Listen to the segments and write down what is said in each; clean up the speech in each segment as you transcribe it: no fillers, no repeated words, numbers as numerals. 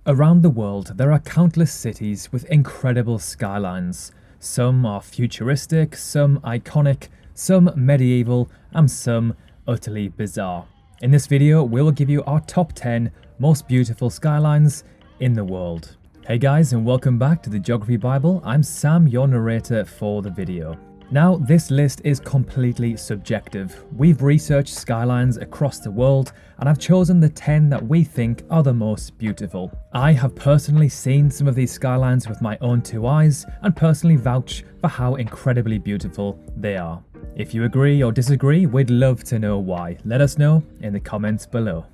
Around the world, there are countless cities with incredible skylines. Some are futuristic, some iconic, some medieval, and some utterly bizarre. In this video, we will give you our top 10 most beautiful skylines in the world. Hey guys, and welcome back to the Geography Bible. I'm Sam, your narrator for the video. Now, this list is completely subjective. We've researched skylines across the world, and I've chosen the 10 that we think are the most beautiful. I have personally seen some of these skylines with my own two eyes, and personally vouch for how incredibly beautiful they are. If you agree or disagree, we'd love to know why. Let us know in the comments below.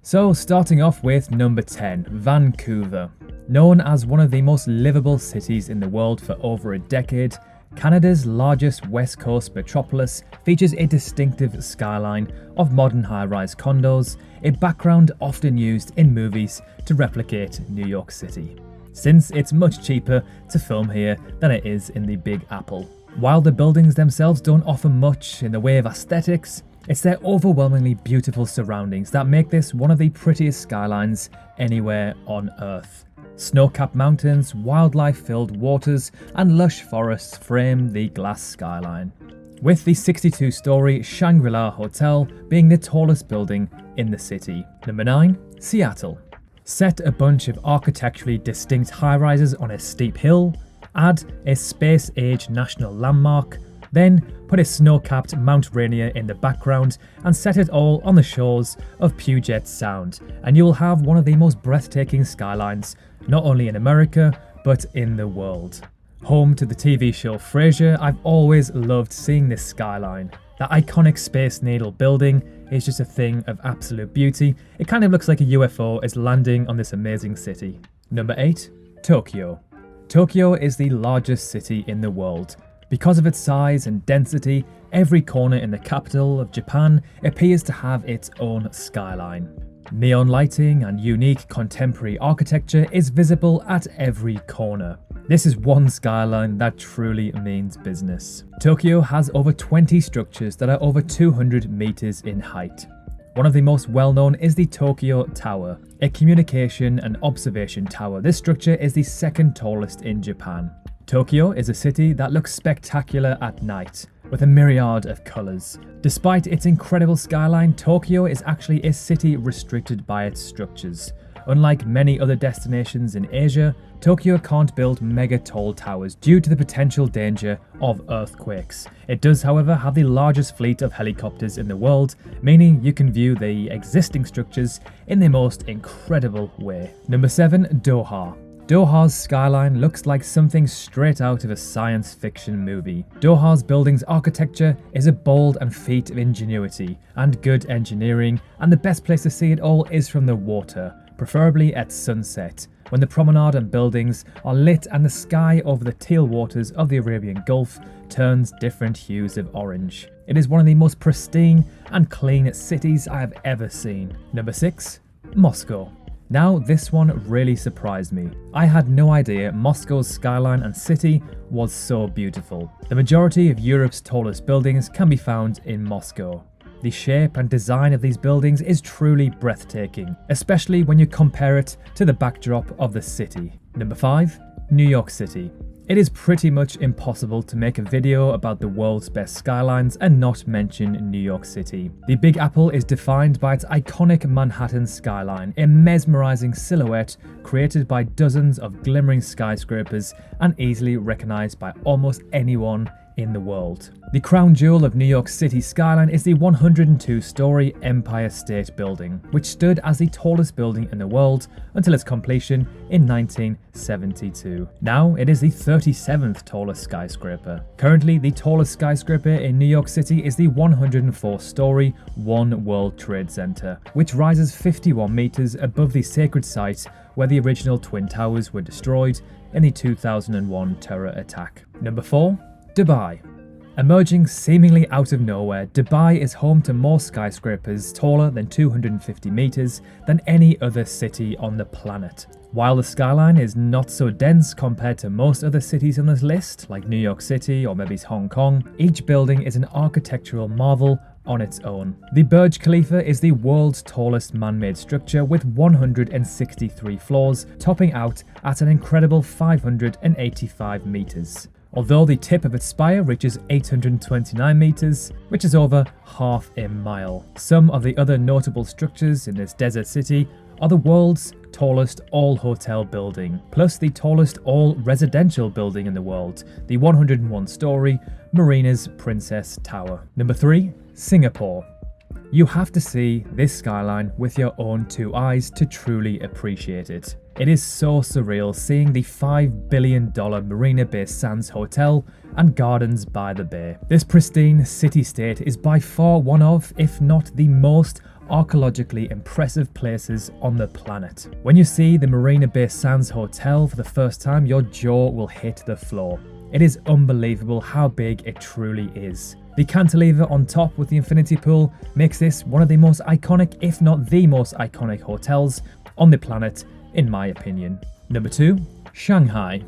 So starting off with number 10, Vancouver. Known as one of the most livable cities in the world for over a decade, Canada's largest west coast metropolis features a distinctive skyline of modern high-rise condos, a background often used in movies to replicate New York City, since it's much cheaper to film here than it is in the Big Apple. While the buildings themselves don't offer much in the way of aesthetics, it's their overwhelmingly beautiful surroundings that make this one of the prettiest skylines anywhere on Earth. Snow-capped mountains, wildlife-filled waters, and lush forests frame the glass skyline, with the 62-story Shangri-La Hotel being the tallest building in the city. Number 9, Seattle. Set a bunch of architecturally distinct high-rises on a steep hill, add a space-age national landmark, then put a snow-capped Mount Rainier in the background and set it all on the shores of Puget Sound, and you will have one of the most breathtaking skylines, not only in America, but in the world. Home to the TV show Frasier, I've always loved seeing this skyline. That iconic Space Needle building is just a thing of absolute beauty. It kind of looks like a UFO is landing on this amazing city. Number 8, Tokyo. Tokyo is the largest city in the world. Because of its size and density, every corner in the capital of Japan appears to have its own skyline. Neon lighting and unique contemporary architecture is visible at every corner. This is one skyline that truly means business. Tokyo has over 20 structures that are over 200 meters in height. One of the most well-known is the Tokyo Tower, a communication and observation tower. This structure is the second tallest in Japan. Tokyo is a city that looks spectacular at night, with a myriad of colours. Despite its incredible skyline, Tokyo is actually a city restricted by its structures. Unlike many other destinations in Asia, Tokyo can't build mega tall towers due to the potential danger of earthquakes. It does, however, have the largest fleet of helicopters in the world, meaning you can view the existing structures in the most incredible way. Number 7, Doha. Doha's skyline looks like something straight out of a science fiction movie. Doha's building's architecture is a bold and feat of ingenuity and good engineering, and the best place to see it all is from the water, preferably at sunset, when the promenade and buildings are lit and the sky over the teal waters of the Arabian Gulf turns different hues of orange. It is one of the most pristine and clean cities I have ever seen. Number 6, Moscow. Now, this one really surprised me. I had no idea Moscow's skyline and city was so beautiful. The majority of Europe's tallest buildings can be found in Moscow. The shape and design of these buildings is truly breathtaking, especially when you compare it to the backdrop of the city. Number 5, New York City. It is pretty much impossible to make a video about the world's best skylines and not mention New York City. The Big Apple is defined by its iconic Manhattan skyline, a mesmerizing silhouette created by dozens of glimmering skyscrapers and easily recognized by almost anyone in the world. The crown jewel of New York City's skyline is the 102-story Empire State Building, which stood as the tallest building in the world until its completion in 1972. Now it is the 37th tallest skyscraper. Currently, the tallest skyscraper in New York City is the 104-story One World Trade Center, which rises 51 meters above the sacred site where the original Twin Towers were destroyed in the 2001 terror attack. Number 4, Dubai. Emerging seemingly out of nowhere, Dubai is home to more skyscrapers taller than 250 meters than any other city on the planet. While the skyline is not so dense compared to most other cities on this list, like New York City or maybe Hong Kong, each building is an architectural marvel on its own. The Burj Khalifa is the world's tallest man-made structure with 163 floors, topping out at an incredible 585 meters. Although the tip of its spire reaches 829 meters, which is over half a mile. Some of the other notable structures in this desert city are the world's tallest all-hotel building, plus the tallest all-residential building in the world, the 101-story Marina's Princess Tower. Number 3. Singapore. You have to see this skyline with your own two eyes to truly appreciate it. It is so surreal seeing the $5 billion Marina Bay Sands Hotel and gardens by the bay. This pristine city-state is by far one of, if not the most, archaeologically impressive places on the planet. When you see the Marina Bay Sands Hotel for the first time, your jaw will hit the floor. It is unbelievable how big it truly is. The cantilever on top with the infinity pool makes this one of the most iconic, if not the most iconic hotels on the planet, in my opinion. Number 2. Shanghai.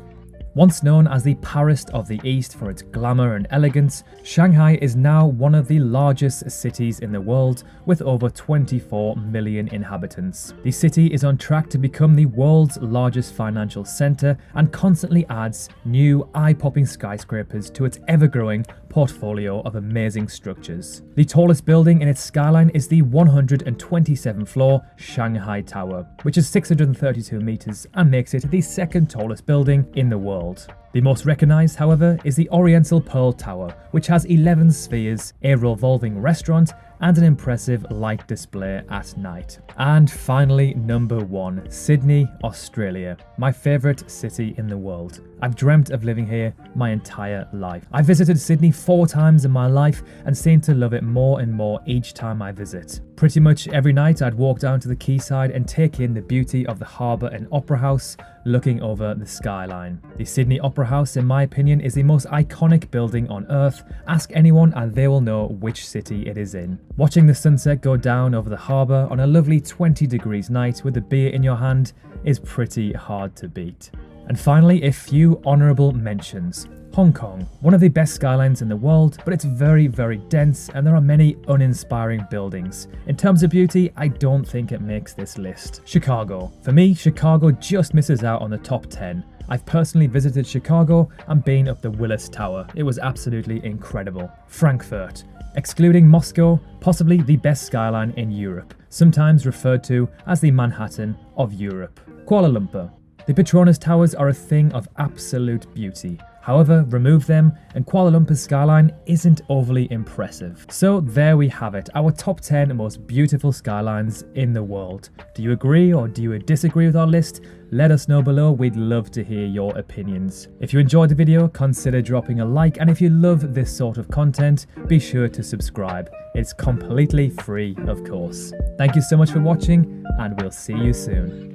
Once known as the Paris of the East for its glamour and elegance, Shanghai is now one of the largest cities in the world with over 24 million inhabitants. The city is on track to become the world's largest financial center and constantly adds new eye-popping skyscrapers to its ever-growing portfolio of amazing structures. The tallest building in its skyline is the 127-floor Shanghai Tower, which is 632 meters and makes it the second tallest building in the world. The most recognized, however, is the Oriental Pearl Tower, which has 11 spheres, a revolving restaurant, and an impressive light display at night. And finally, number 1, Sydney, Australia, my favorite city in the world. I've dreamt of living here my entire life. I visited Sydney 4 times in my life and seem to love it more and more each time I visit. Pretty much every night I'd walk down to the quayside and take in the beauty of the harbour and Opera House, looking over the skyline. The Sydney Opera House, in my opinion, is the most iconic building on earth. Ask anyone and they will know which city it is in. Watching the sunset go down over the harbour on a lovely 20 degrees night with a beer in your hand is pretty hard to beat. And finally, a few honourable mentions. Hong Kong, one of the best skylines in the world, but it's very, very dense and there are many uninspiring buildings. In terms of beauty, I don't think it makes this list. Chicago. For me, Chicago just misses out on the top 10. I've personally visited Chicago and been up the Willis Tower. It was absolutely incredible. Frankfurt. Excluding Moscow, possibly the best skyline in Europe, sometimes referred to as the Manhattan of Europe. Kuala Lumpur. The Petronas Towers are a thing of absolute beauty. However, remove them and Kuala Lumpur's skyline isn't overly impressive. So there we have it, our top 10 most beautiful skylines in the world. Do you agree or do you disagree with our list? Let us know below, we'd love to hear your opinions. If you enjoyed the video, consider dropping a like, and if you love this sort of content, be sure to subscribe. It's completely free, of course. Thank you so much for watching, and we'll see you soon.